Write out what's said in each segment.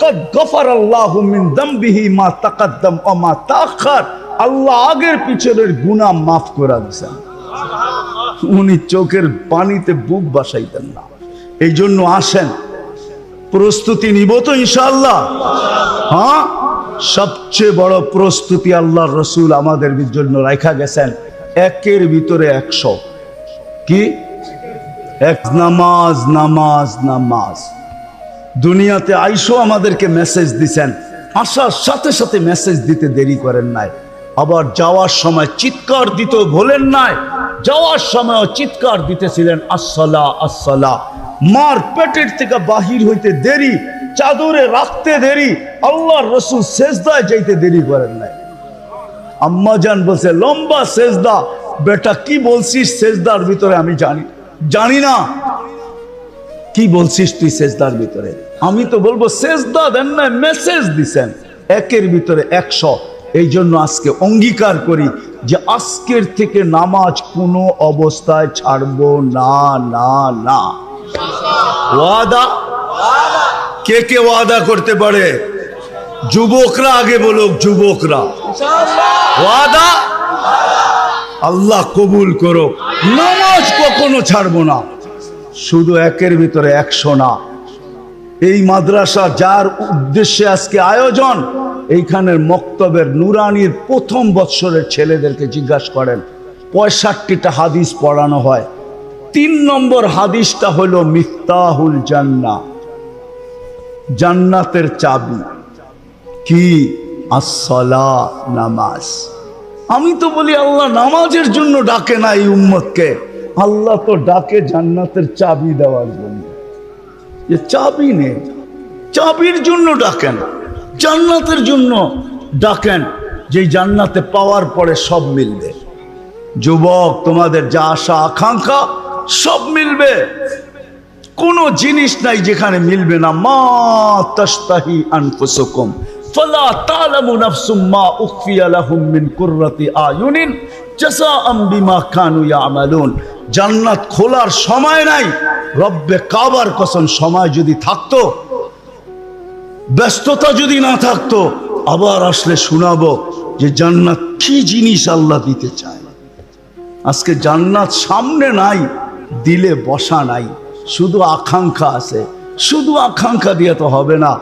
ফাকাদ গফারাল্লাহু মিন যামবিহি মা তাকাদ্দাম ওয়া মা তাআখার। আল্লাহ আগের পিছনের গুনাহ মাফ করে দিয়েছেন। উনি চোখের পানিতে বুক বাসাইতেন না। এই জন্য আসেন, প্রস্তুতি নিব তো ইনশাআল্লাহ। হ্যাঁ, সবচেয়ে বড় প্রস্তুতি আল্লাহর রাসূল আমাদের জন্য রাখা গেছেন একের ভিতরে 100। কি? এক নামাজ, নামাজ, নামাজ। দুনিয়াতে আইসো আমাদেরকে মেসেজ দিছেন, আসার সাথে সাথে মেসেজ দিতে দেরি করেন নাই। আবার যাওয়ার সময় চিৎকার দিতে ভোলেন নাই। যাওয়ার সময় চিৎকার দিতেছিলেন আসসালা আসসালা। মার পেটের থেকে বাহির হইতে দেরি, চাদরে রাখতে দেরি, আল্লাহর রাসূল সেজদায় যাইতে দেরি করেন নাই। আম্মা জান বলছে লম্বা সেজদা। বেটা কি বলছিস সেজদার ভিতরে? আমি জানি না কি বলছিস তুই সেজদার ভিতরে। আমি তো বলবো সেজদা দেন না, মেসেজ দিছেন একের ভিতরে 100। এই জন্য আজকে অঙ্গীকার করি যে আজকের থেকে নামাজ কোনো অবস্থায় ছাড়বো না, না, না। ওয়াদা? কে কে ওয়াদা করতে পারে? যুবকরা আগে বলুক, যুবকরা। ওয়াদা? আল্লাহ কবুল করো। নামাজ কখনো ছাড়বো না। শুধু একের ভিতরে 100 না। এই মাদ্রাসা যার উদ্দেশ্যে আজকে আয়োজন, এইখানের মক্তবের নুরানির প্রথম বৎসরের ছেলেদেরকে জিজ্ঞাসা করেন, 65টা হাদিস পড়ানো হয়। 3 নম্বর হাদিসটা হলো মিফতাহুল জান্নাহ, জান্নাতের চাবি। কি? আসসালাহ, নামাজ। আমি তো বলি আল্লাহ নামাজের জন্য ডাকে না এই উম্মতকে, আল্লাহ তো ডাকে জান্নাতের চাবি দেওয়ার জন্য। যে চাবি নেই, চাবির জন্য ডাকেন, জান্নাতের জন্য ডাকেন, যে জান্নাতে পাওয়ার পরে সব মিলবে। যুবক, তোমাদের যা আশা আকাঙ্ক্ষা সব মিলবে। কোনো জিনিস নাই যেখানে মিলবে না। মা তাশতাহি আনফুসুকুম ফালা তা'লামু নাফসুম মা উখফিয়া লাহুম মিন কুররাতি আয়ুনিন জাযাআম বিমা কানু ইয়ামালুন। জান্নাত খোলার সময় নাই। রব্বে কাবার কসম, সময় যদি থাকতো, ব্যস্ততা যদি না থাকতো, আবার আসলে শোনাবো যে জান্নাত কি জিনিস আল্লাহ দিতে চায়। আজকে জান্নাত সামনে নাই, দিলে বসা নাই, শুধু আকাঙ্ক্ষা আছে। শুধু আকাঙ্ক্ষা দিয়ে তো হবে না,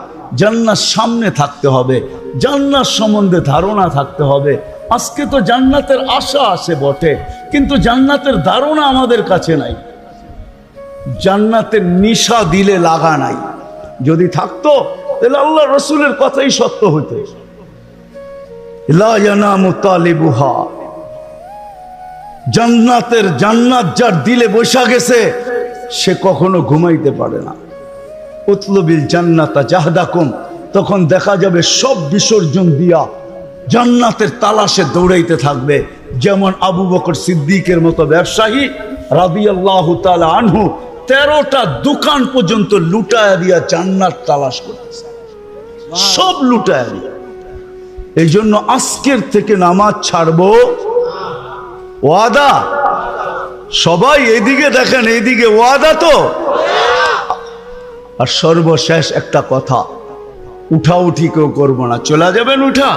জান্নাত সামনে থাকতে হবে, জান্নাত সম্বন্ধে ধারণা থাকতে হবে। আজকে তো জান্নাতের আশা আছে বটে, কিন্তু জান্নাতের ধারণা আমাদের কাছে নাই। জান্নাতের নিশা দিলে লাগা নাই। যদি থাকতো তাহলে আল্লাহ রাসূলের কথাই সত্য হইতো। লা ইয়ানামু তালিবুহা, জান্নাত যার দিলে বসা গেছে সে কখনো ঘুমাইতে পারে না। উতলুবিল জান্নাতা জাহদাকুম, তখন দেখা যাবে সব বিসর্জন দিয়া জান্নাতের তালাশে দৌড়াইতে থাকবে। যেমন আবু বকর সিদ্দিকের মতো ব্যবসায়ী রাদিয়াল্লাহু তাআলা আনহু 13টা দোকান পর্যন্ত লুটায়া দিয়া জান্নাত তালাশ করতেছে, সব লুটায়া দিয়া। এই জন্য আজকের থেকে নামাজ ছাড়বো। ওয়াদা? সবাই এইদিকে দেখেন, এইদিকে ওয়াদা তো। আর সর্বশেষ একটা কথা, উঠাউঠি কেউ করবো না। চলে যাবেন উঠা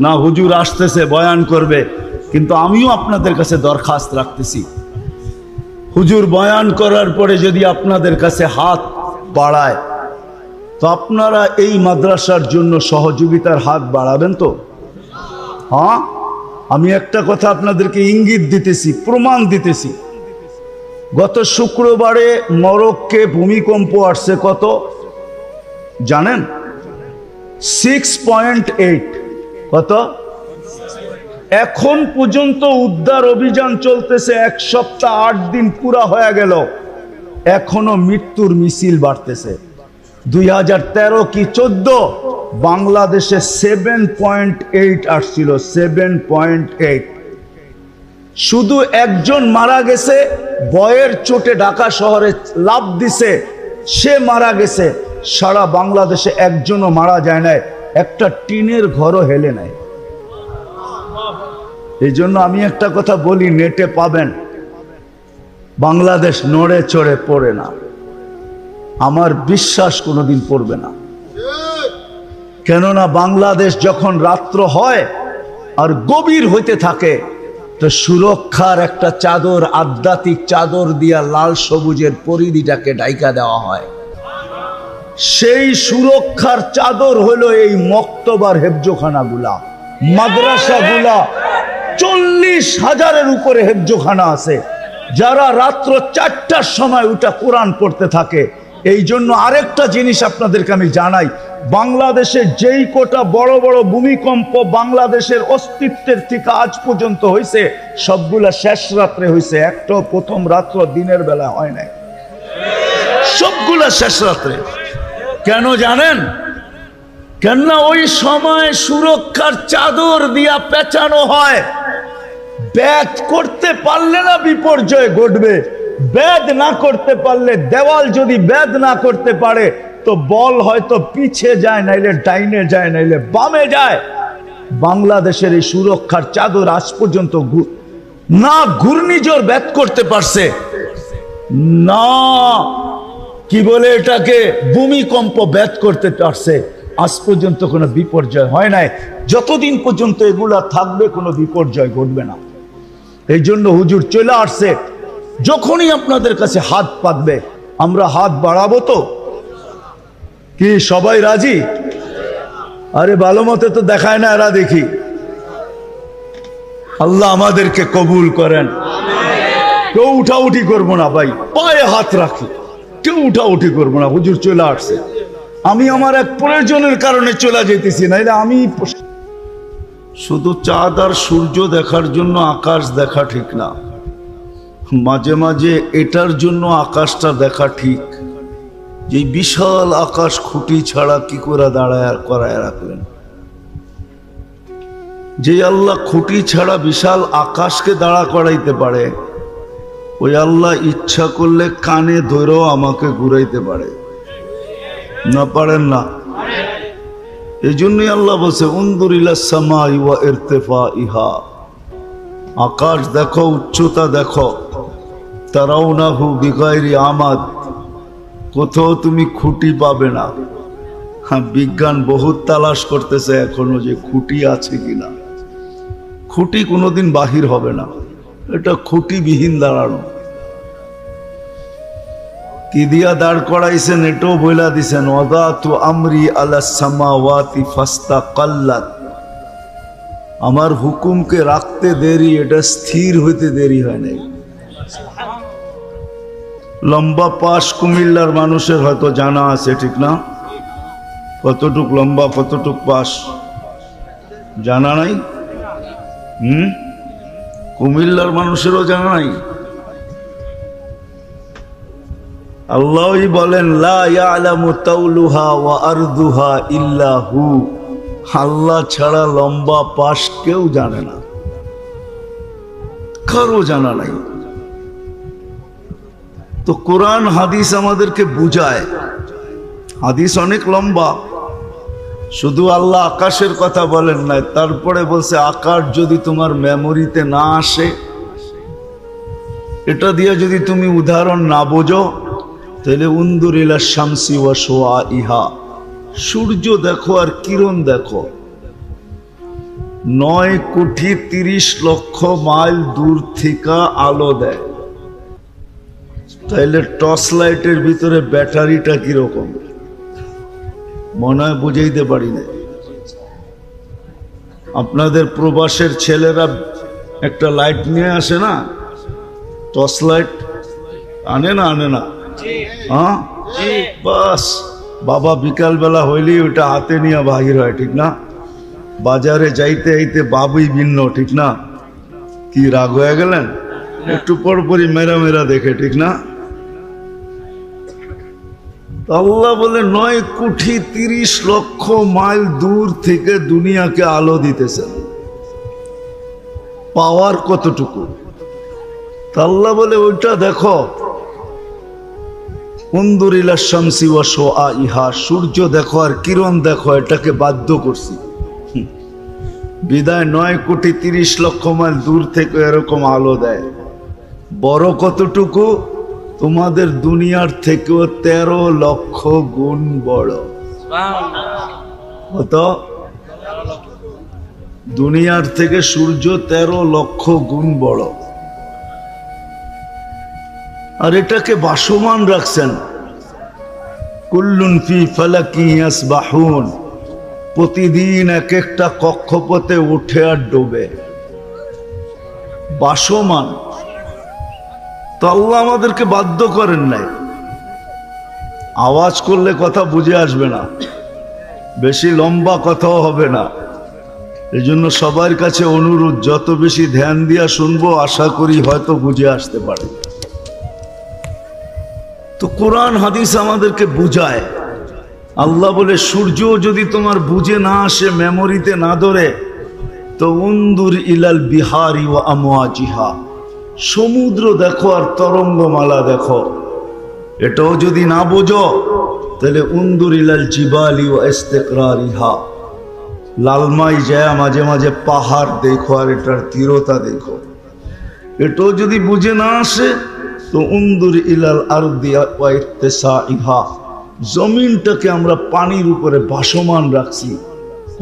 না, হুজুর আসতেছে বয়ান করবে, কিন্তু আমিও আপনাদের কাছে দরখাস্ত রাখতেছি, হুজুর বয়ান করার পরে যদি আপনাদের কাছে হাত বাড়ায় তো আপনারা এই মাদ্রাসার জন্য সহযোগিতার হাত বাড়াবেন তো? হ্যাঁ, আমি একটা কথা আপনাদেরকে ইঙ্গিত দিতেছি, প্রমাণ দিতেছি। গত শুক্রবারে মরক্কে ভূমিকম্প আসছে, কত জানেন? 6.8। কত? এখন পর্যন্ত উদ্ধার অভিযান চলতেছে, 1 সপ্তাহ 8 দিন পুরা হয়ে গেল, এখনো মৃত্যুর মিছিল বাড়তেছে। 2013 কি 14 বাংলাদেশে 7.8 আসছিল, 7.8। শুধু একজন মারা গেছে, বয়ের চোটে ঢাকা শহরে লাফ দিছে, সে মারা গেছে। সারা বাংলাদেশে একজনও মারা যায় নাই, একটা টিনের ঘরও হেলে নাই। এই জন্য আমি একটা কথা বলি, নেটে পাবেন, বাংলাদেশ নড়ে চড়ে পড়ে না। আমার বিশ্বাস কোনোদিন পড়বে না। কেননা বাংলাদেশ যখন রাত্র হয় আর গভীর হইতে থাকে, তো সুরক্ষার একটা চাদর, আধ্যাত্মিক চাদর দিয়া লাল সবুজের পরিধিটাকে ঢাইকা দেওয়া হয়। সেই সুরক্ষার চাদর হলো এই মক্তবার হেফজোখানাগুলা, মাদ্রাসাগুলা। 40,000-এর উপরে হেফজোখানা আছে, যারা রাত্র 4টার সময় ওটা কোরআন পড়তে থাকে। এই জন্য আরেকটা জিনিস আপনাদেরকে আমি জানাই, বাংলাদেশে যেই কোটা বড় বড় ভূমিকম্প বাংলাদেশের অস্তিত্বের থেকে আজ পর্যন্ত হয়েছে, সবগুলা শেষ রাত্রে হয়েছে, একটাও প্রথম রাত্র দিনের বেলা হয় নাই, সবগুলা শেষ রাত্রে। কেন জানেন? কেননা ওই সময় সুরক্ষার চাদর দিয়া পেঁচানো হয়। ব্যাধ করতে পারলে না বিপর্যয় ঘটবে, ব্যাধ না করতে পারলে, দেওয়াল যদি ব্যাধ না করতে পারে তো বল হয়তো পিছে যায়, নাইলে ডাইনে যায়, নাইলে বামে যায়। বাংলাদেশের এই সুরক্ষার চাদর আজ পর্যন্ত না ঘূর্ণিঝড় ব্যাধ করতে পারছে, না কি বলে এটাকে ভূমিকম্প ব্যাধ করতে পারছে। আজ পর্যন্ত কোনো বিপর্যয় হয় নাই। যতদিন পর্যন্ত এগুলা থাকবে কোনো বিপর্যয় ঘটবে না। এই জন্য হুজুর চলে আসছে, যখনই আপনাদের কাছে হাত পাতবে আমরা হাত বাড়াবো। তো কি সবাই রাজি? আরে ভালো মতে তো দেখায় না এরা, দেখি। আল্লাহ আমাদেরকে কবুল করেন। কেউ উঠাউঠি করবো না ভাই, পায়ে হাত রাখি, কেউ উঠাউঠি করবো না। হুজুর চলে আসছে, আমি আমার এক প্রয়োজনের কারণে চলে যেতেছি, নাইলে আমি শুধু চাঁদ আর সূর্য দেখার জন্য আকাশ দেখা ঠিক না, মাঝে মাঝে এটার জন্য আকাশটা দেখা ঠিক। যে বিশাল আকাশ খুঁটি ছাড়া কি করে দাঁড়ায় করায় রাখলেন? যে আল্লাহ খুঁটি ছাড়া বিশাল আকাশকে দাঁড়া করাইতে পারে, ওই আল্লাহ ইচ্ছা করলে কানে ধরেও আমাকে ঘুরাইতে পারে না? পারেন না? এই জন্যই আল্লাহ বলছে উনদুর ইলাস সামাই ওয়া ইরতিফাইহা, আকাশ দেখো, উচ্চতা দেখো। তারাউনাহু বিগাইরি আমাদ, কোথাও তুমি খুঁটি পাবে না। হ্যাঁ, বিজ্ঞান বহুত তালাশ করতেছে এখনো যে খুঁটি আছে কিনা। খুঁটি কোনোদিন বাহির হবে না, এটা খুঁটিবিহীন দাঁড়ানো। কি দিয়া দাঁড় করাইছেন এটাও বইলা দিছেন, ওয়াদাতু আমরি আলাস সামাওয়াতি ফাস্তাকাল্লাত, আমার হুকুমকে রাখতে দেরি, এটা স্থির হইতে দেরি হয় নাই। লম্বা পাশ কুমিল্লার মানুষের হয়তো জানা আছে, ঠিক না? কতটুক লম্বা, কতটুক পাশ জানা নাই? কুমিল্লার মানুষেরও জানা নাই। আল্লাহই বলেন লা ইয়ালামু তাওলুহা ওয়া আরদুহা ইল্লা হু, আল্লাহ ছাড়া লম্বা পাশ কেউ জানে না, কারো জানা নাই। তো কোরআন হাদিস আমাদেরকে বুঝায়, হাদিস অনেক লম্বা। শুধু আল্লাহ আকাশের কথা বলেন নাই, তারপরে বলছে আকাশ যদি তোমার মেমোরিতে না আসে, এটা দিয়ে যদি তুমি উদাহরণ না বোঝো, তাহলে উনদুর ইলা শামসি ওয়া শুআইহা, সূর্য দেখো আর কিরণ দেখো। 9,30,00,000 মাইল দূর থেকে আলো দেয়, তাইলে টর্চ লাইটের ভিতরে ব্যাটারিটা কিরকম মনে হয় বুঝাইতে পারি না। আপনাদের প্রবাসের ছেলেরা একটা লাইট নিয়ে আসে না, টর্চ লাইট আনে না? আনে না? হ্যাঁ, বাস বাবা বিকাল বেলা হইলেই ওটা হাতে নিয়ে বাহির হয়, ঠিক না? বাজারে যাইতে যাইতে বাবুই ভিন্ন, ঠিক না? কি রাগ হয়ে গেলেন? একটু পরপরই মেরা মেরা দেখে, ঠিক না? আল্লাহ বলে 9,30,00,000 মাইল দূর থেকে দুনিয়াকে আলো দিতেছেন, পাওয়ার কতটুকু? আল্লাহ বলে ওইটা দেখো। উনদুর ইলা শামসি ওয়া শুআইহা, সূর্য দেখো আর কিরণ দেখো, এটাকে বাধ্য করছি। বিদায় 9,30,00,000 মাইল দূর থেকে এরকম আলো দেয়। বড় কতটুকু? তোমাদের দুনিয়ার থেকেও 13 লক্ষ গুণ বড়। কত? দুনিয়ার থেকে সূর্য 13 লক্ষ গুণ বড়, আর এটাকে ভাসমান রাখছেন। কুল্লুন ফি ফালাকি ইয়াসবাহুন, প্রতিদিন এক একটা কক্ষপথে উঠে আর ডোবে, ভাসমান। তো আল্লাহ আমাদেরকে বাধ্য করেন নাই। আওয়াজ করলে কথা বুঝে আসবে না, বেশি লম্বা কথাও হবে না। এই জন্য সবার কাছে অনুরোধ, যত বেশি ধ্যান দিয়া শুনবো আশা করি হয়তো বুঝে আসতে পারে। তো কোরআন হাদিস আমাদেরকে বুঝায়। আল্লাহ বলে সূর্য যদি তোমার বুঝে না আসে, মেমোরিতে না ধরে, তো উনদুর ইলাল বিহারি ওয়া আমওয়াজিহা, সমুদ্র দেখো আর তরঙ্গমালা দেখো। এটাও যদি না বোঝো তাহলে উনদুর ইলাল জিবালি ওয়া ইস্তিকরারিহা, লালমাই যায় মাঝে মাঝে পাহাড় দেখো আর এটার স্থিরতা দেখো। এটাও যদি বুঝে না আসে তো উনদুর ইলাল আরদি ওয়া ইত্তিসাইহা, জমিনটাকে আমরা পানির উপরে ভাসমান রাখছি,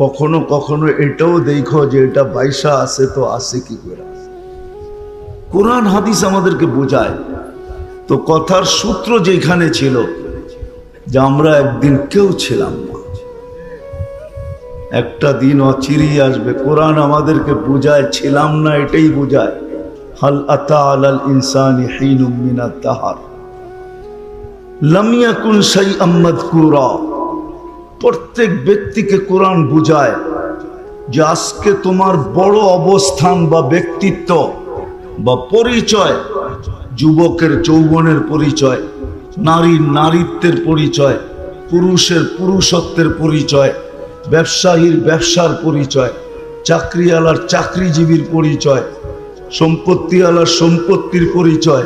কখনো কখনো এটাও দেখো যে এটা বাইসা আছে তো আছে কি করে। কোরআন হাদিস আমাদেরকে বোঝায়। তো কথার সূত্র যেখানে ছিল যে আমরা একদিন কেউ ছিলাম না, একটা দিন অচিরেই আসবে। কোরআন আমাদেরকে বুঝায় ছিলাম না, এটাই বুঝায়। হাল আতা আলাল ইনসানি হিনুম মিনাদ দাহর লাম ইয়াকুন শাইআম মাযকুরা। প্রত্যেক ব্যক্তিকে কোরআন বুঝায় যে আজকে তোমার বড় অবস্থান বা ব্যক্তিত্ব বা পরিচয়, যুবকের যৌবনের পরিচয়, নারীর নারীত্বের পরিচয়, পুরুষের পুরুষত্বের পরিচয়, ব্যবসায়ীর ব্যবসার পরিচয়, চাকরিওয়ালার চাকরিজীবীর পরিচয়, সম্পত্তিওয়ালার সম্পত্তির পরিচয়,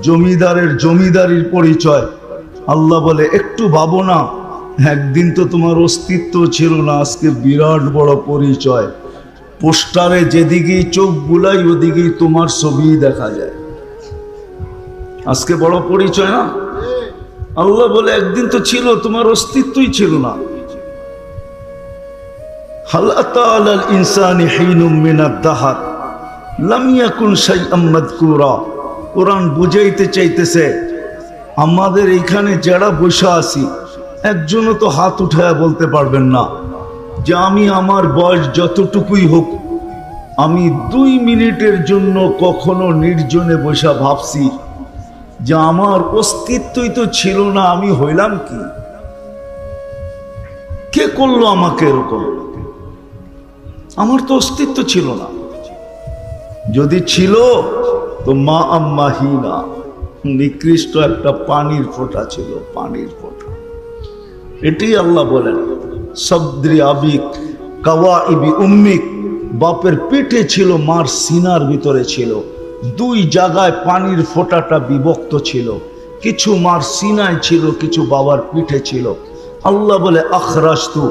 জমিদারের জমিদারির পরিচয়। আল্লাহ বলে একটু ভাবো না, একদিন তো তোমার অস্তিত্ব ছিল না, আজকে বিরাট বড় পরিচয়। পোস্টারে যেদিকেই চোখ বুলাই ওদিকেই তোমার ছবি দেখা যায়, আজকে বড় পরিচয় না? আল্লাহ বলে একদিন তো ছিল, তোমার অস্তিত্বই ছিল না। হাল আতা আলাল ইনসানি হিনুম মিনাদ দাহর লাম ইয়াকুন শাইআম মাযকুরা। কোরআন বুঝাইতে চাইতেছে আমাদের এইখানে যারা বসে আছি, একজনও তো হাত উঠায়া বলতে পারবেন না যে আমি আমার বয়স যতটুকুই হোক, আমি 2 মিনিটের জন্য কখনো নির্জনে বসে ভাবছি যে আমার অস্তিত্বই তো ছিল না, আমি হইলাম কি? কে করলো আমাকে এরকম? আমার তো অস্তিত্ব ছিল না। যদি ছিল তো মা আম্মাহিনা, নিকৃষ্ট একটা পানির ফোঁটা ছিল, পানির ফোঁটা। এটাই আল্লাহ বলেন সবদ্রি আবিক কাওয়াইবি উম্মিক, বাপের পেটে ছিল, মার সিনার ভিতরে ছিল। 2 জায়গায় পানির ফোঁটাটা বিভক্ত ছিল, কিছু মার সিনায় ছিল, কিছু বাবার পিঠে ছিল। আল্লাহ বলে আখরাজতু,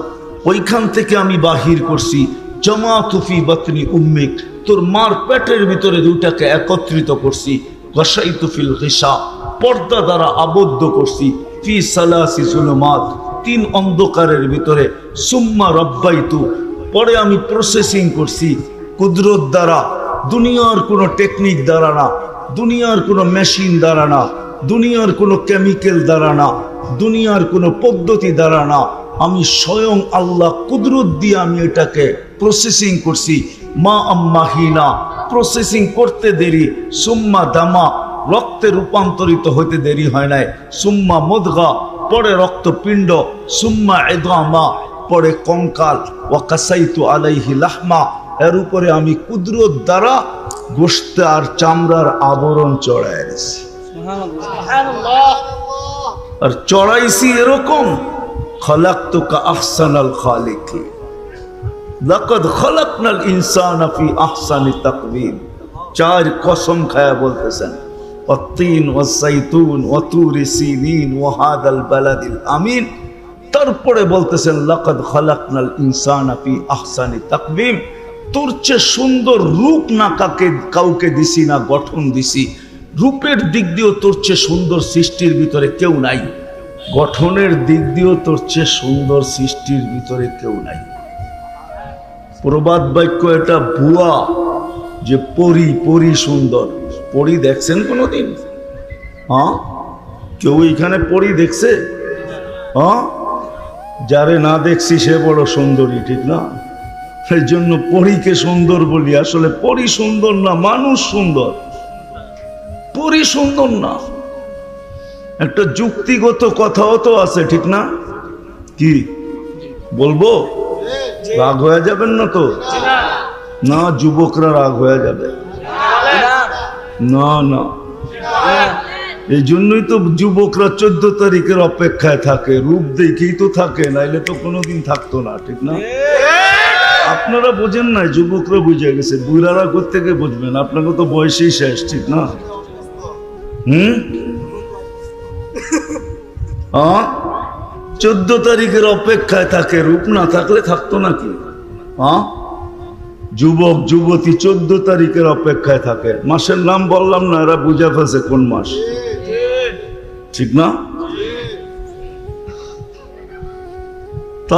ওইখান থেকে আমি বাহির করছি। জামাতু ফি বাতনি উম্মিক, তোর মার পেটের ভিতরে 2টাকে একত্রিত করছি। গাশাইতু ফিল গিশা, পর্দা দ্বারা আবদ্ধ করছি। ফি সালাসি যুলুমাত, 3 অন্ধকারের ভিতরে। সুম্মা রাব্বাইতু, পরে আমি প্রসেসিং করছি কুদরত দ্বারা, দুনিয়ার কোনো টেকনিক দ্বারা না, দুনিয়ার কোনো মেশিন দ্বারা না, দুনিয়ার কোনো কেমিক্যাল দ্বারা না, দুনিয়ার কোনো পদ্ধতি দ্বারা না। আমি স্বয়ং আল্লাহ কুদরত দিয়ে আমি এটাকে প্রসেসিং করছি। মা আম্মাহিনা, প্রসেসিং করতে দেরি। সুম্মা দামা, রক্তে রূপান্তরিত হইতে দেরি হয় নাই। সুম্মা মুদগা, পরে রক্তপিণ্ড। সুম্মা ইদামা, পরে কঙ্কাল। ওয়া কাসাইতু আলাইহি লাহমা, এর উপরে আমি কুদরত দ্বারা গোশত আর চামড়ার আবরণ চড়াই দিছি। আর চড়াইছি এরকম, খালাকতুকা আহসানাল খালিকিন, লাকাদ খালাকনাল ইনসানা ফি আহসানি তাকওয়িম। 4 কসম খায়া বলতেছেন, ওয়াত্তিন ওয়াসাইতুন ওয়াতুরি সিনিন ওয়া হাদাল বালাদিল আমিন। তারপরে বলতেছেন লাকাদ খালাকনাল ইনসানা ফি আহসানি তাকওয়িম, তোর চেয়ে সুন্দর রূপ না কাউকে দিছি না, গঠন দিছি। রূপের দিক দিয়েও তোর চেয়ে সুন্দর সৃষ্টির ভিতরে কেউ নাই। গঠনের দিক দিয়েও তোর চেয়ে সুন্দর সৃষ্টির ভিতরে কেউ নাই। প্রবাদ বাক্য এটা ভুয়া যে পরি পরি সুন্দর। পরি দেখছেন কোনোদিন? হ্যাঁ, কেউ এখানে পরি দেখছে? হ্যাঁ, যারে না দেখছি সে বড় সুন্দরী, ঠিক না? সেই জন্য পরীকে সুন্দর বলি। আসলে পরি সুন্দর না, মানুষ সুন্দর, পরি সুন্দর না। একটা যুক্তিগত কথাও তো আছে, ঠিক না? কি বলবো? রাগ হয়ে যাবেন না তো? না, যুবকরা রাগ হয়ে যাবে না। না, এই জন্যই তো যুবকরা 14 তারিখের অপেক্ষায় থাকে। রূপ দেখেই তো থাকে, নাইলে তো কোনোদিন থাকতো না, ঠিক না? আপনারা বোঝেন না, যুবকরা বুঝে গেছে। বুড়ারা কোত্থেকে বুঝবেন? আপনাকে তো বয়সেই শেষ, ঠিক না? 14 তারিখের অপেক্ষায় থাকে। রূপ না থাকলে থাকতো নাকি? যুবক যুবতী 14 তারিখের অপেক্ষায় থাকে। মাসের নাম বললাম না, এরা বুঝে ফেলছে কোন মাস, ঠিক না?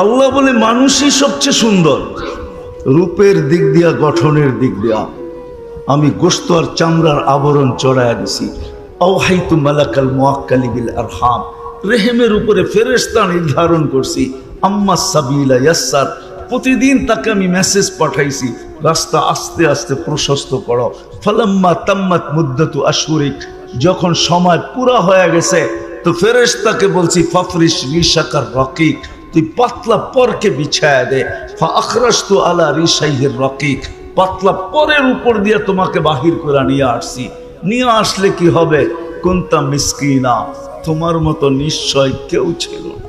আল্লাহ বলে মানুষই সবচেয়ে সুন্দর রূপের দিক দিয়া, গঠনের দিক দিয়া। আমি গোশত আর চামড়ার আবরণ চড়াইয়া দিছি। আওহাইতু মালাকাল মুআক্কালি বিল আরহাম, রেহেমের উপরে ফেরেশতা নির্ধারণ করছি। আম্মা সাবিলা ইয়াসসার, প্রতিদিন তাকে আমি মেসেজ পাঠাইছি, রাস্তা আস্তে আস্তে প্রশস্ত করো। ফালাম্মা তাম্মাত মুদ্দাতু আশহুরিক, যখন সময় পুরা হয়ে গেছে তো ফেরেশতাকে বলছি ফাফরিশ রিশাকার রকিক, তুই পাতলা পরকে বিছায়া দে। ফা আখরাজতু আলা রিশাইহির রকিক, পাতলা পরের উপর দিয়ে তোমাকে বাহির করে নিয়ে আসছি। নিয়ে আসলে কি হবে? কুনতা মিসকিনা, তোমার মতো নিশ্চয় কেউ ছিল না।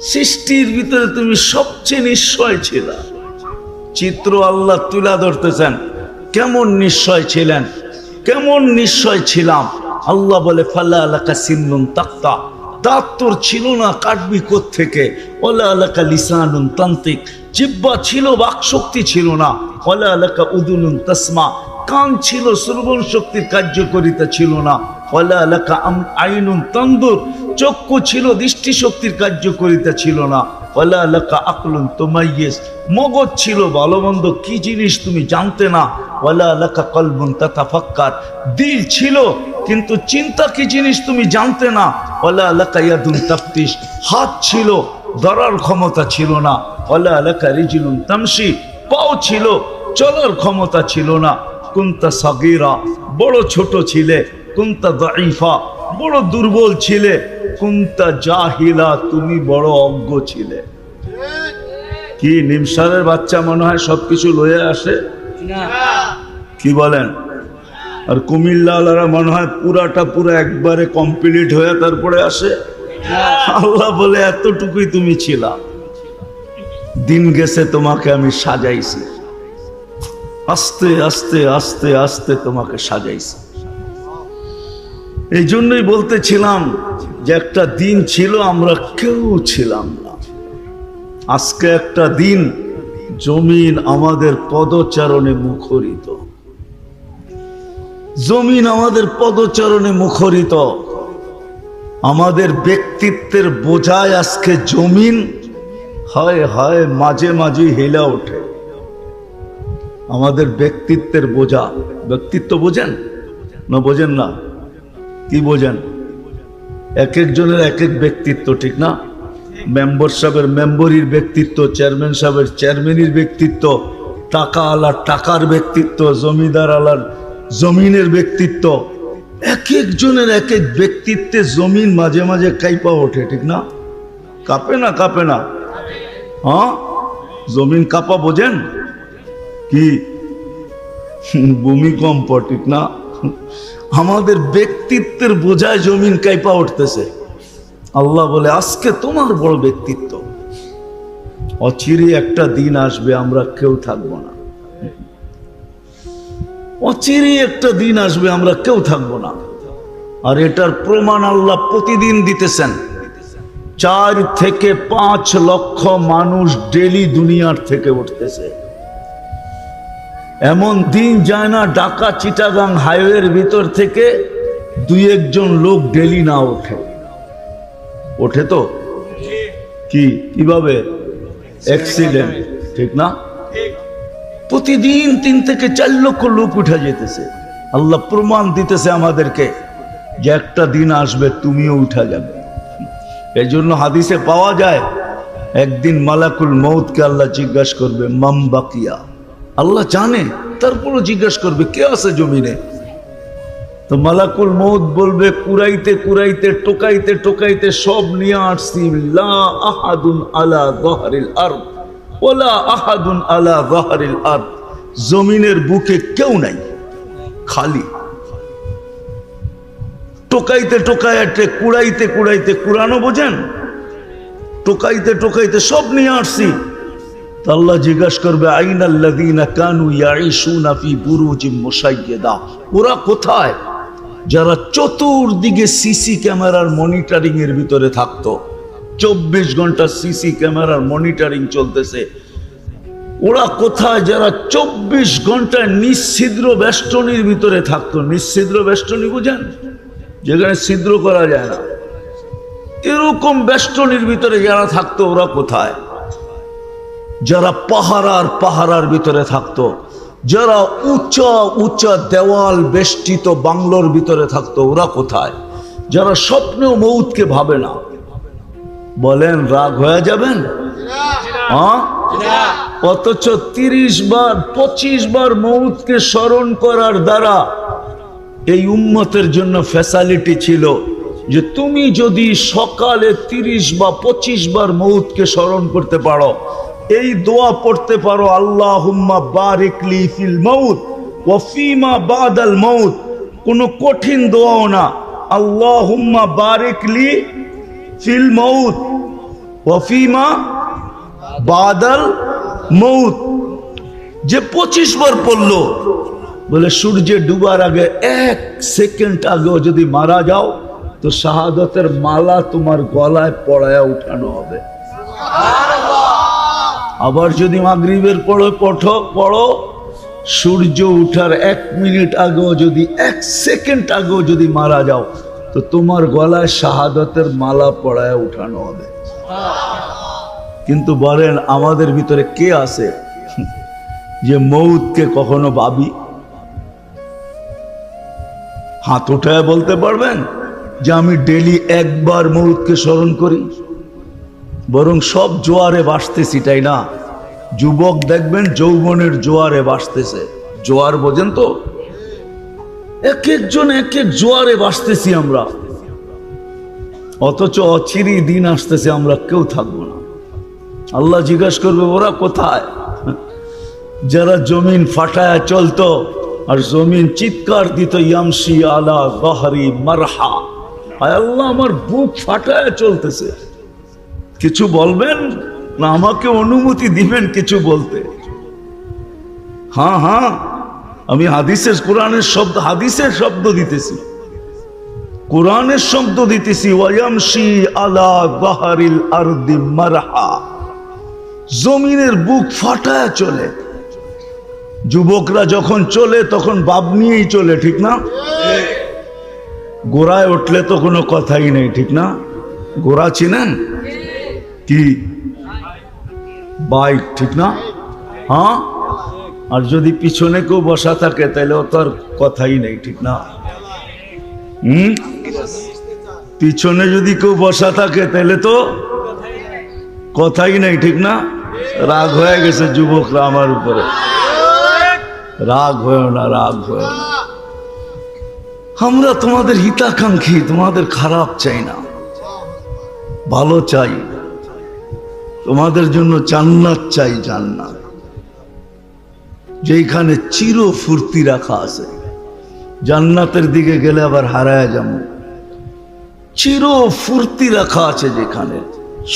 সৃষ্টির ভিতরে তুমি সবচেয়ে নিশ্চয় ছিল। চিত্র আল্লাহ তুলা ধরতেছেন, কেমন নিশ্চয় ছিলেন, কেমন নিশ্চয় ছিলাম। আল্লাহ বলে ফালা আলাকা সিন্নুন তাক্তা, দাঁত তোর ছিল না, কাটবি কোত্থেকে? ওলা আলাকা লিসানুন তান্তিক, জিহ্বা ছিল, বাকশক্তি ছিল না। ওলা আলাকা উদুনুন তাসমা, কান ছিল, শ্রবণ শক্তির কার্যকারিতা ছিল না। ওয়ালা লাকা আইনুন তানদুর, চক্ষু ছিল, দৃষ্টি শক্তির কার্যকারিতা ছিল না। ওয়ালা লাকা আকলুন তুমাইয়িজ, মগজ ছিল, ভালো মন্দ কি জিনিস তুমি জানতে না। ওয়ালা লাকা কলবুন তাতাফাক্কার, দিল ছিল কিন্তু চিন্তা কি জিনিস তুমি জানতে না। ওয়ালা লাকা ইয়াদুন তাফতিশ, হাত ছিল, ধরার ক্ষমতা ছিল না। ওয়ালা লাকা রিজলুন তামশি, পাও ছিল, চলার ক্ষমতা ছিল না। কুনতা সাগীরা, বড় ছোট ছিলে। কুনতা দাঈফা, বড় দুর্বল ছিলে। কুনতা জাহিলা, তুমি বড় অজ্ঞ ছিলে। কি নিমসারের বাচ্চা মনে হয় সবকিছু লয়ে আসে? কি বলেন? আর কুমিল্লাওয়ালারা মনে হয় পুরাটা পুরা একবারে কমপ্লিট হয়ে তারপরে আসে। আল্লাহ বলে এতটুকুই তুমি ছিলা, দিন গেছে তোমাকে আমি সাজাইছি, আস্তে আস্তে আস্তে আস্তে তোমাকে সাজাইছি। এই জন্যই বলতেছিলাম যে একটা দিন ছিল আমরা কেউ ছিলাম না। আজকে একটা দিন জমিন আমাদের পদচারণে মুখরিত, জমিন আমাদের পদচারণে মুখরিত। আমাদের ব্যক্তিত্বের বোঝায় আজকে জমিন হায় হায় মাঝে মাঝে হেলা ওঠে। আমাদের ব্যক্তিত্বের বোঝা, ব্যক্তিত্ব বোঝেন না? বোঝেন না? কি বোঝেন? এক একজনের এক এক ব্যক্তিত্ব, ঠিক না? মেম্বার সাহেবের মেম্বরির ব্যক্তিত্ব, চেয়ারম্যান সাহেবের চেয়ারম্যানের ব্যক্তিত্ব, টাকা আলার টাকার ব্যক্তিত্ব, জমিদার আলার জমিনের ব্যক্তিত্ব। এক একজনের এক এক ব্যক্তিত্বে জমিন মাঝে মাঝে কাইপা ওঠে, ঠিক না? কাঁপে না? কাঁপে না? হ্যাঁ, জমিন কাঁপা বোঝেন? কি ভূমিকম্প, ঠিক না? আমাদের ব্যক্তিত্বের বোঝায় জমিন কাইপা উঠতেছে। আল্লাহ বলে আজকে তোমার বড় ব্যক্তিত্ব, অচিরে একটা দিন আসবে আমরা কেউ থাকবো না। অচিরে একটা দিন আসবে আমরা কেউ থাকবো না। আর এটার প্রমাণ আল্লাহ প্রতিদিন দিতেছেন। 4 থেকে 5 লক্ষ মানুষ ডেলি দুনিয়ার থেকে উঠতেছে। এমন দিন যায় না ঢাকা চিটাগাং হাইওয়ের ভিতর থেকে 2-1 জন লোক ডেলি না ওঠে। ওঠে তো কি কিভাবে অ্যাক্সিডেন্ট, ঠিক না? প্রতিদিন 3 থেকে 4 লক্ষ লোক উঠে যেতেছে। আল্লাহ প্রমাণ দিতেছে আমাদেরকে যে একটা দিন আসবে তুমিও উঠা যাবে। এই জন্য হাদিসে পাওয়া যায় একদিন মালাকুল মউতকে আল্লাহ জিজ্ঞাসা করবে মাম বাকিয়া। আল্লাহ জানে, তারপরও জিজ্ঞাসা করবে কে আছে জমিনে। তো মালাকুল মউত বলবে কুরাইতে কুরাইতে টোকাইতে টোকাইতে সব নিয়ে আসছি, লা আহাদুন আলা যাহরিল আরদ ওয়ালা আহাদুন আলা যাহরিল আরদ, জমিনের বুকে কেউ নাই, খালি। টোকাইতে টোকাইতে কুড়াইতে কুড়াইতে, কুরানো বোঝেন, টোকাইতে টোকাইতে সব নিয়ে আসছি। আল্লাহ জিজ্ঞাসা করবে আইনাল্লাযীনা কানু ইয়াঈশুনা ফি বুরুজিম মুশাইয়্যাদা, ওরা কোথায় যারা চতুর্দিকে সিসি ক্যামেরার মনিটরিং এর ভিতরে থাকতো। 24 ঘন্টা সিসি ক্যামেরার মনিটরিং চলতেছে। ওরা কোথায় যারা 24 ঘন্টা নিশ্ছিদ্র বেষ্টনীর ভিতরে থাকতো। নিশ্ছিদ্র বেষ্টনী বুঝেন, যেখানে ছিদ্র করা যায় না, এরকম বেষ্টনীর ভিতরে যারা থাকতো ওরা কোথায়? যারা পাহারার ভিতরে থাকতো, যারা উঁচা উঁচা দেওয়াল বেষ্টিত বাংলোর ভিতরে থাকতো ওরা কোথায়? যারা স্বপ্নেও মউতকে ভাবে না। বলেন রাগ হয়ে যাবেন? হ্যাঁ, অথচ 30 বার 25 বার মউতকে স্মরণ করার দ্বারা এই উম্মতের জন্য ফ্যাসিলিটি ছিল যে তুমি যদি সকালে 30 বা 25 বার মউতকে স্মরণ করতে পারো, এই দোয়া পড়তে পারো, আল্লাহুম্মা বারিক লি ফিল মাউত ওয়া ফিমা বাদাল মাউত। কোনো কঠিন দোয়াও না, আল্লাহুম্মা বারিক লি ফিল মাউত ওয়া ফিমা বাদাল মাউত। যে 25 বার পড়লো, বলে সূর্যে ডুবার আগে 1 সেকেন্ড আগেও যদি মারা যাও তো শাহাদাতের মালা তোমার গলায় পড়ায়া উঠানো হবে। আবার যদি মাগরিবের পড়ো, সূর্য উঠার 1 মিনিট আগেও যদি 1 সেকেন্ড আগেও যদি মারা যাও তো তোমার গলায় শাহাদাতের মালা পড়ায়া উঠানো হবে। কিন্তু বলেন আমাদের ভিতরে কে আছে যে মউতকে কখনো ভাবি? হাত উঠায় বলতে পারবেন যে আমি ডেলি একবার মউতকে স্মরণ করি? বরং সব জোয়ারে ভাসতেছি, তাই না? যুবক দেখবেন যৌবনের জোয়ারে ভাসতেছে। জোয়ার বোঝেন তো? এক একজন এক এক জোয়ারে ভাসতেছি আমরা, অথচ অচিরেই দিন আসতেছে আমরা কেউ থাকবো না। আল্লাহ জিজ্ঞাসা করবে ওরা কোথায়? যারা জমিন ফাটায় চলতো আর জমিন চিৎকার দিত ইয়ামশি আলা যাহরি মারহা, আয় আল্লাহ আমার বুক ফাটায় চলতেছে, কিছু বলবেন না আমাকে অনুমতি দিবেন কিছু বলতে? হ্যাঁ হ্যাঁ, আমি হাদিসের শব্দ দিতেছি, কোরআনের শব্দ দিতেছি। ওয়ায়ামশি আলা যাহরিল আরদি মারহা, জমিনের বুক ফাটায় চলে। যুবকরা যখন চলে তখন বাপ নিয়েই চলে, ঠিক না? গোড়ায় উঠলে তো কোনো কথাই নেই, ঠিক না? গোড়া চিনেন কি? বাইক, ঠিক না? হ্যাঁ, আর যদি পিছনে কেউ বসা থাকে তাহলে ও তো আর কথাই নেই, ঠিক না? পিছনে যদি কেউ বসা থাকে তাহলে তো কথাই নেই, ঠিক না? রাগ হয়ে গেছে যুবকরা আমার উপরে। রাগ হয়েও না, রাগ হয়ে না। আমরা তোমাদের হিতাকাঙ্ক্ষী, তোমাদের খারাপ চাই না, ভালো চাই। তোমাদের জন্য জান্নাত চাই, জান্নাত যেখানে চির ফুর্তি রাখা আছে। জান্নাতের দিকে গেলে আবার হারায় যাবো। চির ফুর্তি রাখা আছে যেখানে,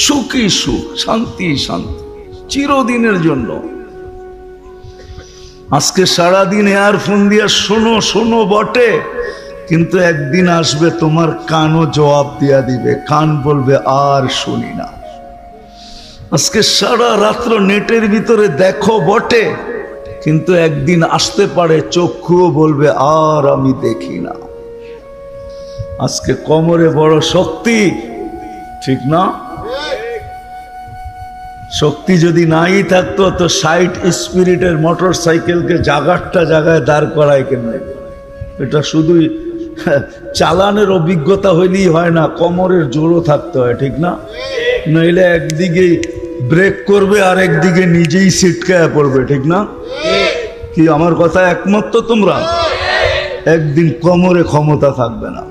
সুখই সুখ, শান্তি শান্তি, চিরদিনের জন্য। আজকে সারাদিন এয়ারফোন দিয়ে শোনো শোনো বটে, কিন্তু একদিন আসবে তোমার কানও জবাব দিয়া দিবে, কান বলবে আর শুনি না। আজকে সারা রাত্র নেটের ভিতরে দেখো বটে, কিন্তু একদিন আসতে পারে চক্ষুও বলবে আর আমি দেখি না। আজকে কোমরে বড় শক্তি, ঠিক না? শক্তি যদি নাই থাকতো তো 60 স্পিরিটের মোটর সাইকেলকে জায়গাটা জায়গায় দাঁড় করায় কেমনে? এটা শুধুই চালানের অভিজ্ঞতা হইলেই হয় না, কোমরের জোরও থাকতে হয়, ঠিক না? নইলে একদিকে ব্রেক করবে আর একদিকে নিজেই সিটকায় পড়বে, ঠিক না? কি আমার কথা একমত তো তোমরা? একদিন কোমরে ক্ষমতা থাকবে না,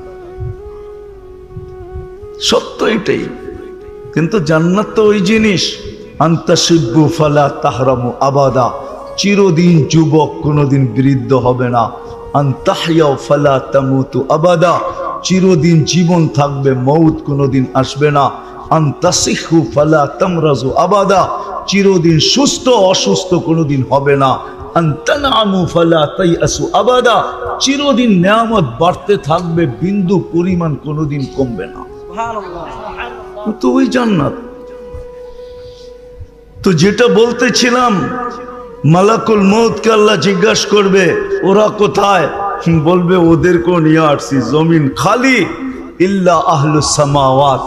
সত্য এটাই। কিন্তু জান্নাত তো ওই জিনিস, আন্তাসিব্বু ফালা তাহরামু আবাদা, চিরদিন যুবক, কোনোদিন বৃদ্ধ হবে না। আনতাহইয়াও ফালা তামুতু আবাদা, চিরদিন জীবন থাকবে, মউত কোনোদিন আসবে না। আনতাসিহু ফালা তামরাজু আবাদা, চিরদিন সুস্থ, অসুস্থ কোনোদিন হবে না। আনতানামু ফালা তাইয়াসু আবাদা, চিরদিন নেয়ামত বাড়তে থাকবে, বিন্দু পরিমাণ কোনোদিন কমবে না। তো ওই জান্নাত। তো যেটা বলতেছিলাম, মালাকুল মউতকে আল্লাহ জিজ্ঞাসা করবে ওরা কোথায়? বলবে ওদেরকেও নিয়ে আসছি, জমিন খালি, ইল্লা আহলুস সামাওয়াত,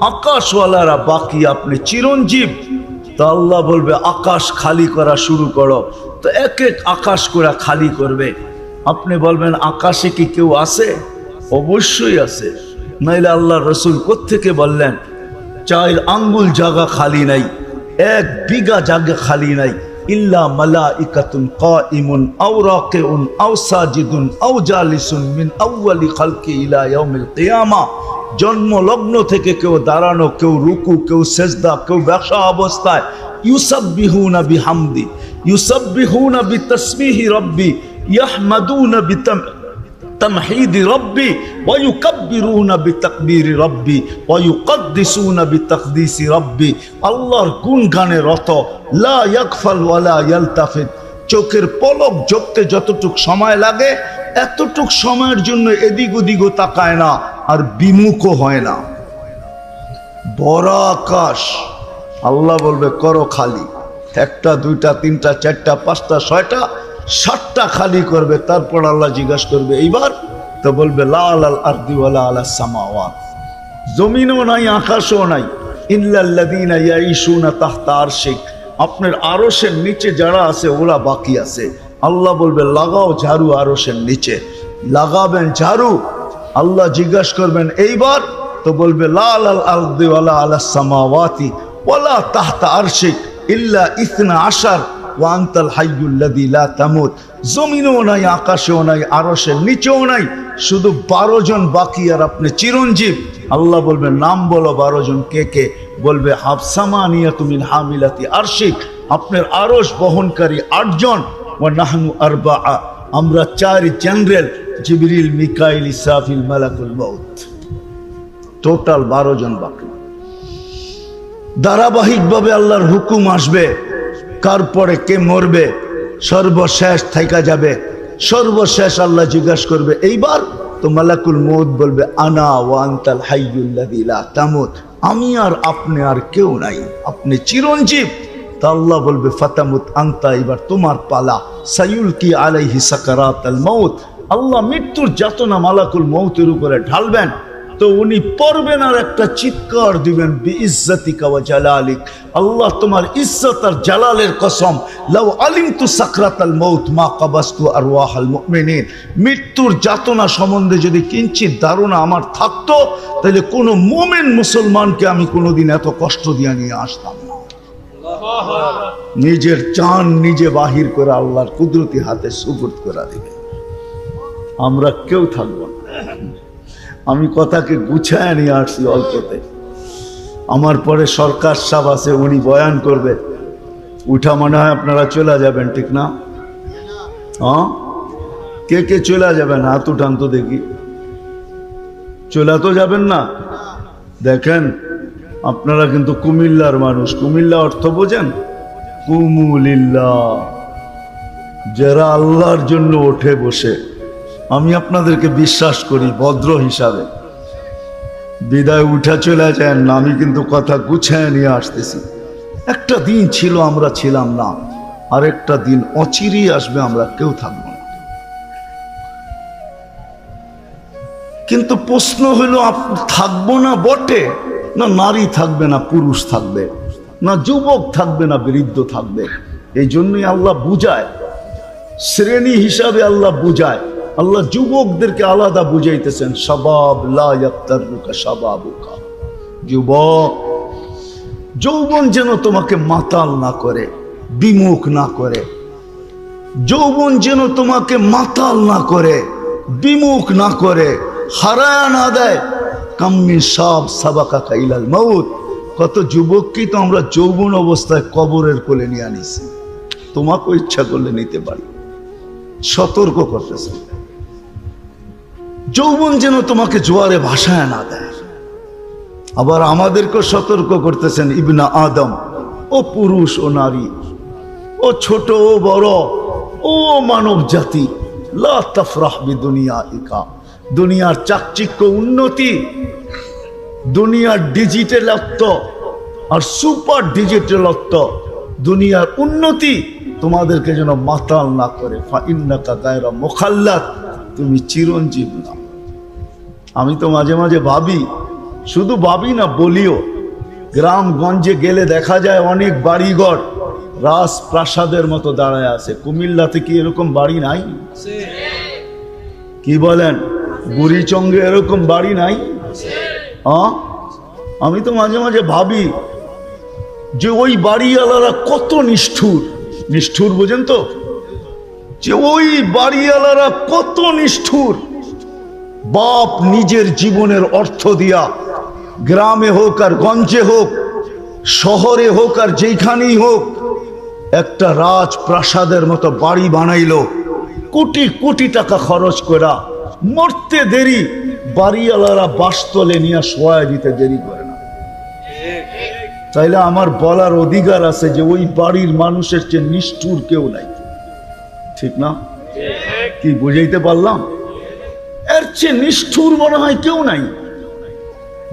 আকাশওয়ালারা বাকি, আপনি চিরঞ্জীব। তো আল্লাহ বলবে আকাশ খালি করা শুরু করো। তো এক এক আকাশ করে খালি করবে। আপনি বলবেন আকাশে কি কেউ আছে? অবশ্যই আছে, নাইলে আল্লাহ রসুল কোত্থেকে বললেন 4 আঙ্গুল জায়গা খালি নাই, 1 বিঘা জায়গা খালি নাই। ইল্লা মালাইকাতুন কাইমুন আও রাকিউন আও সাজিদুন আও জালিসুন মিন আউয়ালি খালকি ইলা ইয়াউমিল কিয়ামা, জন্ম লগ্ন থেকে কেউ দাঁড়ানো, কেউ রুকু, কেউ সেজদা, কেউ বসা অবস্থায়, ইউসাব্বিহুনা বিহামদি, ইউসাব্বিহুনা বিতাসবিহি রাব্বি, ইয়াহমাদুনা বিতামহিদি রাব্বি, ওয়া ইউকাব্বিরুনা বিতাকবীরি রাব্বি, ওয়া ইউকদ্দিসুনা বিতাকদিসি রাব্বি। আল্লাহর গুণগানে রত, লা ইয়াগফাল ওয়া লা ইয়ালতাফিত, চোখের পলক ঝপতে যতটুক সময় লাগে এতটুক সময়ের জন্য এদিক ওদিকও তাকায় না, আর বিমুখও হয় না। বড় আকাশ, আল্লাহ বলবে করো খালি, 1টা 2টা 3টা 4টা 5টা 6টা 7টা খালি করবে। তারপর আল্লাহ জিজ্ঞাসা করবে এইবার, তো বলবে লা আলাল আরদি ওয়ালা আলাস সামাওয়াত, জমিনও নাই আকাশও নাই, ইল্লাল্লাযীনা ইয়াঈশুনা তাহতা আরশিক, আপনার আরশের নিচে যারা আছে ওরা বাকি আছে। আল্লাহ বলবে লাগাও ঝাড়ু আরশের নিচে, লাগাবেন ঝাড়ু। আল্লাহ জিজ্ঞাসা করবেন এইবার, তো বলবে লা আলাল আরদি ওয়ালা আলাস সামাওয়াতি ওয়ালা তাহতা আরশিক ইল্লা 12 ওয়া আনতাল হাইয়ুল্লাযী লা তামুত, জমিনও নাই আকাশেও নাই আরশের নিচেও নাই, শুধু 12 জন বাকি, আর আপনি চিরঞ্জীব। আল্লাহ বলবে নাম বলো 12 জন কে কে? বলবে হাফসামানিয়াতু মিন হামিলাতি আরশিক, আপনার আরশ বহনকারী 8 জন, ওয়া নাহনু আরবাআ, আমরা 4 জেনারেল, জিবরিল, মিকাইল, ইসরাফিল, মালাকুল মউত, টোটাল 12 জন বাকি। ধারাবাহিকভাবে আল্লাহর হুকুম আসবে, কার পরে কে মরবে, সর্বশেষ থাইকা যাবে। সর্বশেষ আল্লাহ জিজ্ঞাসা করবে এইবার, তো মালাকুল মউত বলবে আনা ওয়া আনতাল হাইয়ুল্লাযী লা তামুত, আমি আর আপনি আর কেউ নাই, আপনি চিরঞ্জীব। তা আল্লাহ বলবে ফাতামুত আনতা, এবার তোমার পালা। সায়ুলকি আলাইহি সাকারাতাল মউত, আল্লাহ মৃত্যুর যাতনা মালাকুল মউতের উপরে ঢালবেন। তো উনি পড়বেন আর একটা চিৎকার দিবেন, বিইজ্জাতিকা ওয়া জালালিক, আল্লাহ তোমার ইজ্জত আর জালালের কসম, লাউ আলিমতু সাকরাতাল মউত মা কাবাসতু আরওয়াহাল মুমিনিন, মৃত্যুর যাতনা সম্বন্ধে যদি কিঞ্চিত ধারণা আমার থাকতো, তাহলে কোনো মুমিন মুসলমানকে আমি কোনোদিন এত কষ্ট দিয়ে নিয়ে আসতাম না। নিজের জান নিজে বাহির করে আল্লাহর কুদরতি হাতে সুপুর্দ করে দিবে, আমরা কেউ থাকবো না। আমি কথাকে গুছায় নিয়ে আসছি অল্পতে। আমার পরে সরকার সাহেব আছে, উনি বয়ান করবে, উঠা মনে হয় আপনারা চলে যাবেন, ঠিক না? হ্যাঁ, কে কে চলে যাবেন? হাত উঠান তো দেখি। চলে তো যাবেন না? দেখেন আপনারা কিন্তু কুমিল্লার মানুষ, কুমিল্লা অর্থ বোঝেন? কুমুলিল্লাহ, যারা আল্লাহর জন্য ওঠে বসে। আমি আপনাদেরকে বিশ্বাস করি ভদ্র হিসাবে, বিদায় উঠা চলে যায় না। আমি কিন্তু কথা গুছায় নিয়ে আসতেছি। একটা দিন ছিল আমরা ছিলাম না, আর একটা দিন অচিরেই আসবে, আমরা কেউ থাকবো না। কিন্তু প্রশ্ন হলো থাকবো না বটে, না নারী থাকবে না পুরুষ থাকবে, না যুবক থাকবে না বৃদ্ধ থাকবে। এই জন্যই আল্লাহ বুঝায়, শ্রেণী হিসাবে আল্লাহ বুঝায়। আল্লাহ যুবকদেরকে আলাদা বুঝাইতেছেন, শাবাব লা ইয়াক্তারুকা শাবাবুকা, যুবক যৌবন যেন তোমাকে মাতাল না করে, বিমুখ না করে। যৌবন যেন তোমাকে মাতাল না করে, বিমুখ না করে, হারায়া না দেয়। কাম্মি সাব সাবাকা কাইলাল মাউত, কত যুবককেই তো আমরা যৌবন অবস্থায় কবরের কোলে নিয়ে আনিছি। তোমাকেও ইচ্ছা করলে নিতে পারি। সতর্ক করতেছে, যৌবন যেন তোমাকে জোয়ারে ভাসায় না দেয়। আবার আমাদেরকেও সতর্ক করতেছেন, ইবনা আদম, ও পুরুষ ও নারী, ও ছোট ও বড়, ও মানব জাতি, লা তাফরাহ বিদুনিয়াইকা, দুনিয়ার চাকচিক্য উন্নতি, দুনিয়ার ডিজিটালত্ব আর সুপার ডিজিটালত্ব, দুনিয়ার উন্নতি তোমাদেরকে যেন মাতাল না করে। ফাইন্নাকা গায়রা মুখাল্লাদ, তুমি চিরঞ্জীব না। আমি তো মাঝে মাঝে ভাবি, শুধু ভাবি না বলিও, গ্রামগঞ্জে গেলে দেখা যায় অনেক বাড়িঘর রাজপ্রাসাদের মতো দাঁড়ায় আছে। কুমিল্লাতে কি এরকম বাড়ি নাই? কি বলেন? বুড়িচঙ্গে এরকম বাড়ি নাই? আমি তো মাঝে মাঝে ভাবি যে ওই বাড়িওয়ালারা কত নিষ্ঠুর। নিষ্ঠুর বোঝেন তো? যে ওই বাড়িওয়ালারা কত নিষ্ঠুর। বাপ নিজের জীবনের অর্থ দিয়া, গ্রামে হোক আর গঞ্জে হোক, শহরে হোক আর যেখানেই হোক, একটা রাজপ্রাসাদের মতো বাড়ি বানাইলো, কোটি কোটি টাকা খরচ করা। মরতে দেরি, বাড়িওয়ালারা বাসতলে নিয়ে শোয়া দিতে দেরি করে না। তাইলে আমার বলার অধিকার আছে যে ওই বাড়ির মানুষের চেয়ে নিষ্ঠুর কেউ নাই, ঠিক না? কি বুঝাইতে পারলাম? এর চেয়ে নিষ্ঠুর মনে হয় কেউ নাই।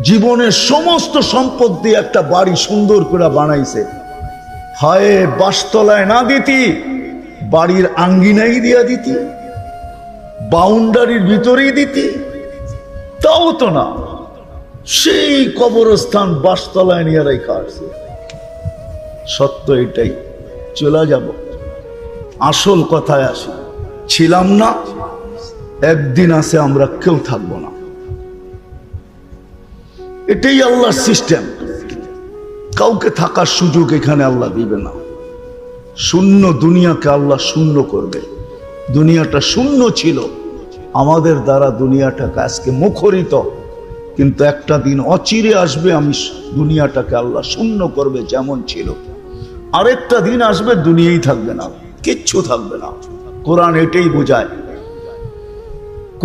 জীবনের সমস্ত সম্পদ দিয়ে একটা বাড়ি সুন্দর করে বানাইছে। হায় বাসতলায় না দিতি, বাড়ির আঙ্গিনাই দিয়া দিতি, বাউন্ডারির ভিতরেই দিতি, তাও তো না, সেই কবরস্থান বাসতলায় নিয়ে রেখা আছে। সত্য এটাই। চলে যাব, আসল কথায় আসি। ছিলাম না, একদিন আছে আমরা কেউ থাকবো না। এটাই আল্লাহর সিস্টেম। কাউকে থাকার সুযোগ এখানে আল্লাহ দিবে না। শূন্য দুনিয়াকে আল্লাহ শূন্য করবে। দুনিয়াটা শূন্য ছিল, আমাদের দ্বারা দুনিয়াটাকে আজকে মুখরিত, কিন্তু একটা দিন অচিরে আসবে, আমি দুনিয়াটাকে আল্লাহ শূন্য করবে যেমন ছিল। আরেকটা দিন আসবে, দুনিয়াই থাকবে না, কিচ্ছু থাকবে না। কোরআন এটাই বোঝায়।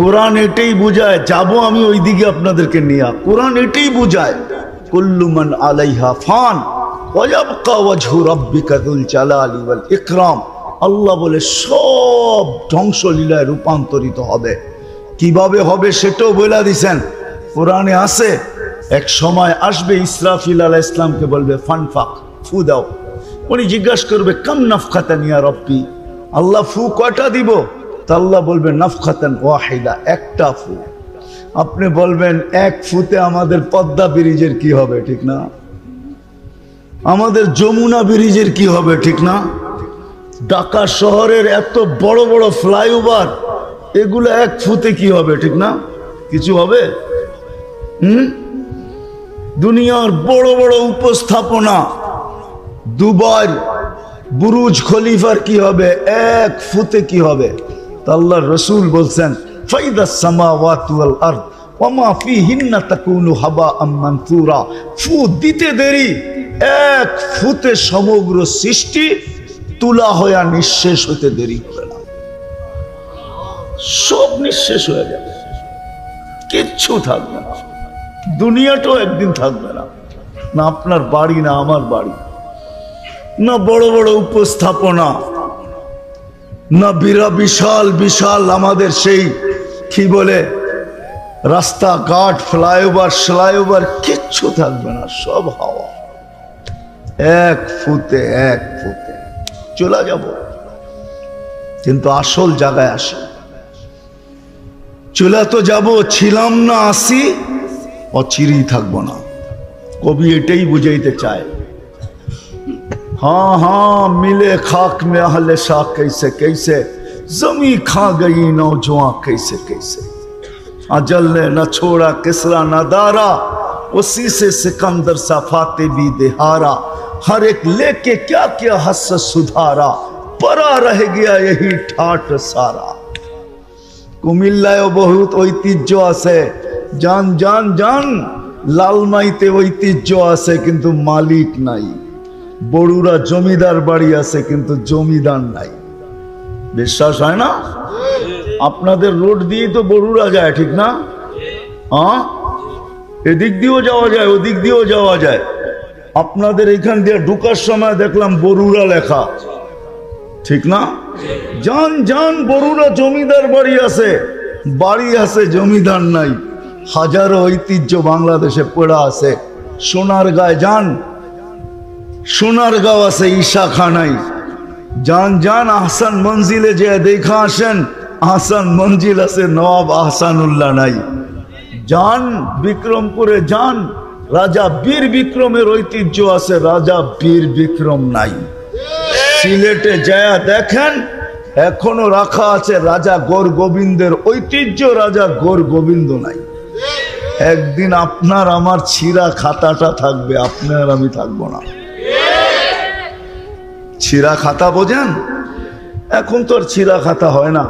কোরআন এটাই বোঝায়। যাব আমি ওই দিকে আপনাদেরকে নিয়ে। কোরআন এটাই বোঝায়, কুল্লু মান আলাইহা ফান ওয়া ইয়াবকা ওয়াজহু রাব্বিকা যুল জালালি ওয়াল ইকরাম। আল্লাহ বলে সব ধ্বংসলীলায় রূপান্তরিত হবে। কিভাবে হবে সেটাও বলে দিয়েছেন, কোরআনে আছে। এক সময় আসবে, ইসরাফিল আলাইহিস সালামকে বলবে ফানফাক, ফু দাও। উনি জিজ্ঞাসা করবে কাম নাফখাতান ইয়া রব্বি, আল্লাহ ফু কয়টা দিব? তা আল্লাহ বলবে নাফখাতান ওয়াহিদা, একটা ফু। আপনি বলবেন এক ফুতে আমাদের পদ্মা ব্রিজের কি হবে, ঠিক না? আমাদের যমুনা ব্রিজের কি হবে, ঠিক না? ঢাকা শহরের এত বড় বড় ফ্লাইওভার, এগুলো এক ফুতে কি হবে, ঠিক না? কিছু হবে? দুনিয়ার বড় বড় উপস্থাপনা, দুবাই বুরুজ খলিফার কি হবে, এক ফুতে কি হবে? আল্লাহর রাসূল বলছেন ফাইদাস সামাওয়াতু ওয়াল আরদ ওয়া মা ফিহিন্না তাকুনু হাবাআম মানসুরা। ফু দিতে দেরি, এক ফুতে সমগ্র সৃষ্টি তুলা হয়ে নিঃশেষ হতে দেরি হবে না। সব নিঃশেষ হয়ে যাবে, কিচ্ছু থাকবে না। দুনিয়াটাও একদিন থাকবে না। না আপনার বাড়ি, না আমার বাড়ি, না বড় বড় উপস্থাপনা, না বিশাল বিশাল আমাদের সেই কি বলে রাস্তাঘাট, ফ্লাইওভার, কিচ্ছু থাকবে না। সব হাওয়া, এক ফুতে এক ফুতে চলে যাব। কিন্তু আসল জায়গায় আসি, চলে তো যাব, ছিলাম না, আসি, অচিরেই থাকবো না। কবি এটাই বুঝাইতে চায়। हाँ हाँ मिले खाक में अहले शाह कैसे कैसे, जमी खा गई नौजवान कैसे कैसे, अजल ने न छोड़ा किसरा न दारा, उसी से सिकंदर सा फाते भी देहारा, हर एक लेके क्या क्या हस सुधारा, परा रह गया यही ठाट सारा। কুমিল্লায় বহুত ঐতিহ্য আছে, জান জান জান, লালমাইতে ঐতিহ্য আছে কিন্তু মালিক নাই। বড়ুরা জমিদার বাড়ি আছে কিন্তু জমিদার নাই। বিশ্বাস হয় না? আপনাদের রোড দিয়ে তো বড়ুরা যায়, ঠিক না? হ্যাঁ, এদিক দিয়েও যাওয়া যায়, ওদিক দিয়েও যাওয়া যায়। আপনাদের এখান দিয়ে ঢুকার সময় দেখলাম বড়ুরা লেখা, ঠিক না? জান জান, বড়ুরা জমিদার বাড়ি আছে জমিদার নাই। হাজারো ঐতিহ্য বাংলাদেশে পড়া আছে। সোনারগাঁয় যান, সোনারগাঁও আছে, ঈশা খানাই। যান যান আহসান মঞ্জিলে যে দেখা আসেন, আহসান মঞ্জিল আছে, নবাব আহসানুল্লাহ নাই। যান বিক্রমপুরে যান, রাজা বীর বিক্রমের ঐতিহ্য আছে, রাজা বীর বিক্রম নাই। সিলেটে যায় দেখেন, এখনো রাখা আছে রাজা গৌর গোবিন্দের ঐতিহ্য, রাজা গৌর গোবিন্দ নাই। একদিন আপনার আমার ছিঁড়া খাতাটা থাকবে, আপনার আমি থাকবো না। ছিঁড়া খাতা বোঝেন? এখন তো আর ছিঁড়া খাতা হয় না,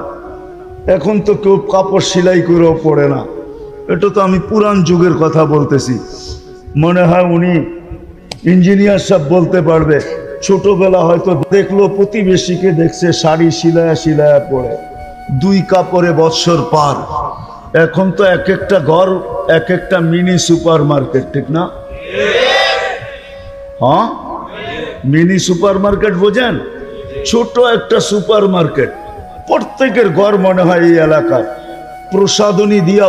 এখন তো কেউ কাপড় সেলাই করেও পড়ে না। এটা তো আমি পুরান যুগের কথা বলতেছি। মনে হয় উনি ইঞ্জিনিয়ার সব বলতে পারবে। ছোটবেলা হয়তো দেখলো প্রতিবেশীকে দেখছে শাড়ি সিলায়া সিলায়া পরে, 2 কাপড়ে বৎসর পার। এখন তো এক একটা ঘর এক একটা মিনি সুপার মার্কেট, ঠিক না? হ্যাঁ, মিনি সুপার মার্কেট বোঝেন? ছোট একটা সুপার মার্কেট, প্রত্যেকের ঘর মনে হয় এই এলাকার প্রসাধনী দিয়া